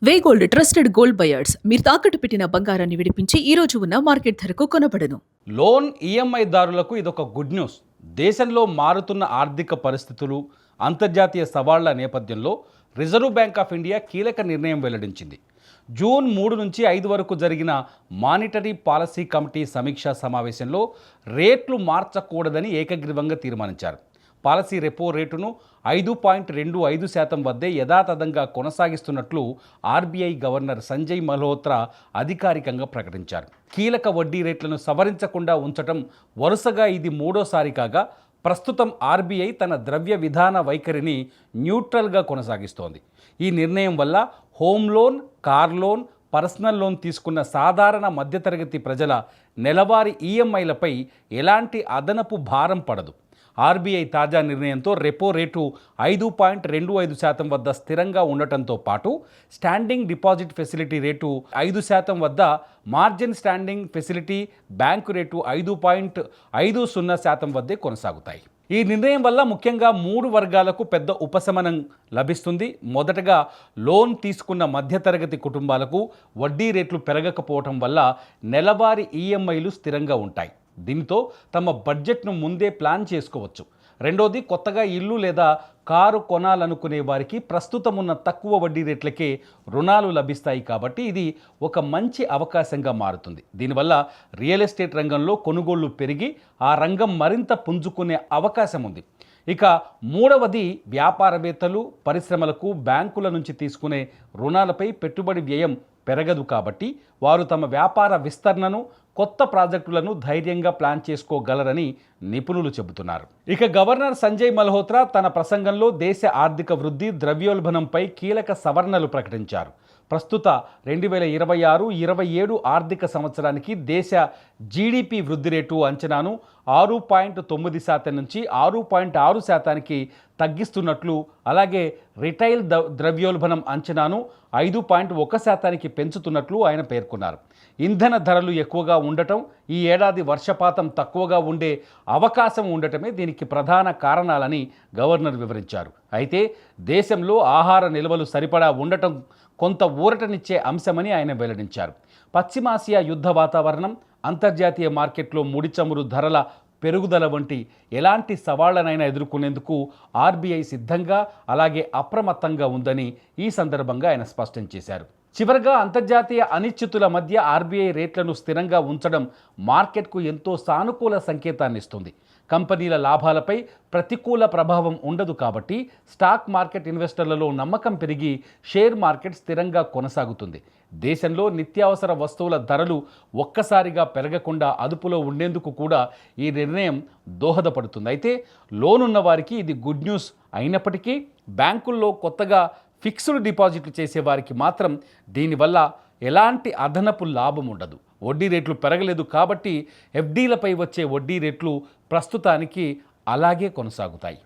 వే gold trusted gold buyers మీరు తాకట్టు పెట్టిన బంగారాన్ని విడిపించి ఈ రోజు ఉన్న మార్కెట్ ధరకు కొనబడను. లోన్ ఈఎంఐదారులకు ఇదొక గుడ్ న్యూస్. దేశంలో మారుతున్న ఆర్థిక పరిస్థితులు, అంతర్జాతీయ సవాళ్ల నేపథ్యంలో రిజర్వ్ బ్యాంక్ ఆఫ్ ఇండియా కీలక నిర్ణయం వెల్లడించింది. జూన్ 3 నుంచి 5 వరకు జరిగిన మానిటరీ పాలసీ కమిటీ సమీక్షా సమావేశంలో రేట్లు మార్చకూడదని ఏకగ్రీవంగా తీర్మానించారు. పాలసీ రెపో రేటును 5.25% వద్దే యథాతథంగా కొనసాగిస్తున్నట్లు ఆర్బీఐ గవర్నర్ సంజయ్ మల్హోత్రా అధికారికంగా ప్రకటించారు. కీలక వడ్డీ రేట్లను సవరించకుండా ఉంచడం వరుసగా ఇది మూడోసారి కాగా ప్రస్తుతం ఆర్బీఐ తన ద్రవ్య విధాన వైఖరిని న్యూట్రల్గా కొనసాగిస్తోంది. ఈ నిర్ణయం వల్ల home loan, car loan, personal loan తీసుకున్న సాధారణ మధ్యతరగతి ప్రజల నెలవారీ ఈఎంఐలపై ఎలాంటి అదనపు భారం పడదు. ఆర్బీఐ తాజా నిర్ణయంతో రెపో రేటు 5.25% వద్ద స్థిరంగా ఉండటంతో పాటు స్టాండింగ్ డిపాజిట్ ఫెసిలిటీ రేటు 5% వద్ద, margin standing facility bank rate 5.50% వద్దే కొనసాగుతాయి. ఈ నిర్ణయం వల్ల ముఖ్యంగా 3 వర్గాలకు పెద్ద ఉపశమనం లభిస్తుంది. మొదటగా లోన్ తీసుకున్న మధ్యతరగతి కుటుంబాలకు వడ్డీ రేట్లు పెరగకపోవటం వల్ల నెలవారీ ఈఎంఐలు స్థిరంగా ఉంటాయి. దీంతో తమ బడ్జెట్ను ముందే ప్లాన్ చేసుకోవచ్చు. రెండోది, కొత్తగా ఇల్లు లేదా కారు కొనాలనుకునే వారికి ప్రస్తుతం ఉన్న తక్కువ వడ్డీ రేట్లకే రుణాలు లభిస్తాయి కాబట్టి ఇది ఒక మంచి అవకాశంగా మారుతుంది. దీనివల్ల రియల్ ఎస్టేట్ రంగంలో కొనుగోళ్లు పెరిగి ఆ రంగం మరింత పుంజుకునే అవకాశం ఉంది. ఇక మూడవది, వ్యాపారవేత్తలు, పరిశ్రమలకు బ్యాంకుల నుంచి తీసుకునే రుణాలపై పెట్టుబడి వ్యయం పెరగదు కాబట్టి వారు తమ వ్యాపార విస్తరణను, కొత్త ప్రాజెక్టులను ధైర్యంగా ప్లాన్ చేసుకోగలరని నిపుణులు చెబుతున్నారు. ఇక గవర్నర్ సంజయ్ మల్హోత్రా తన ప్రసంగంలో దేశ ఆర్థిక వృద్ధి, ద్రవ్యోల్బణంపై కీలక సవరణలు ప్రకటించారు. ప్రస్తుత 2026-27 ఆర్థిక సంవత్సరానికి దేశ జీడిపి వృద్ధి రేటు అంచనాను 6.9% నుంచి 6.6%కి తగ్గిస్తున్నట్లు, అలాగే రిటైల్ ద్రవ్యోల్బణం అంచనాను 5.1%కి పెంచుతున్నట్లు ఆయన పేర్కొన్నారు. ఇంధన ధరలు ఎక్కువగా ఉండటం, ఈ ఏడాది వర్షపాతం తక్కువగా ఉండే అవకాశం ఉండటమే దీనికి ప్రధాన కారణాలని గవర్నర్ వివరించారు. అయితే దేశంలో ఆహార నిల్వలు సరిపడా ఉండటం కొంత ఊరటనిచ్చే అంశమని ఆయన వెల్లడించారు. పశ్చిమాసియా యుద్ధ వాతావరణం, అంతర్జాతీయ మార్కెట్లో ముడి చమురు ధరల పెరుగుదల వంటి ఎలాంటి సవాళ్లనైనా ఎదుర్కొనేందుకు ఆర్బీఐ సిద్ధంగా, అలాగే అప్రమత్తంగా ఉందని ఈ సందర్భంగా ఆయన స్పష్టం చేశారు. చివరగా, అంతర్జాతీయ అనిశ్చితుల మధ్య ఆర్బీఐ రేట్లను స్థిరంగా ఉంచడం మార్కెట్కు ఎంతో సానుకూల సంకేతాన్ని ఇస్తుంది. కంపెనీల లాభాలపై ప్రతికూల ప్రభావం ఉండదు కాబట్టి స్టాక్ మార్కెట్ ఇన్వెస్టర్లలో నమ్మకం పెరిగి షేర్ మార్కెట్ స్థిరంగా కొనసాగుతుంది. దేశంలో నిత్యావసర వస్తువుల ధరలు ఒక్కసారిగా పెరగకుండా అదుపులో ఉండేందుకు కూడా ఈ నిర్ణయం దోహదపడుతుంది. అయితే లోన్ ఉన్న వారికి ఇది గుడ్ న్యూస్ అయినప్పటికీ బ్యాంకుల్లో కొత్తగా ఫిక్స్డ్ డిపాజిట్లు చేసేవారికి మాత్రం దీనివల్ల ఎలాంటి అదనపు లాభం ఉండదు. వడ్డీ రేట్లు పెరగలేదు కాబట్టి ఎఫ్డీలపై వచ్చే వడ్డీ రేట్లు ప్రస్తుతానికి అలాగే కొనసాగుతాయి.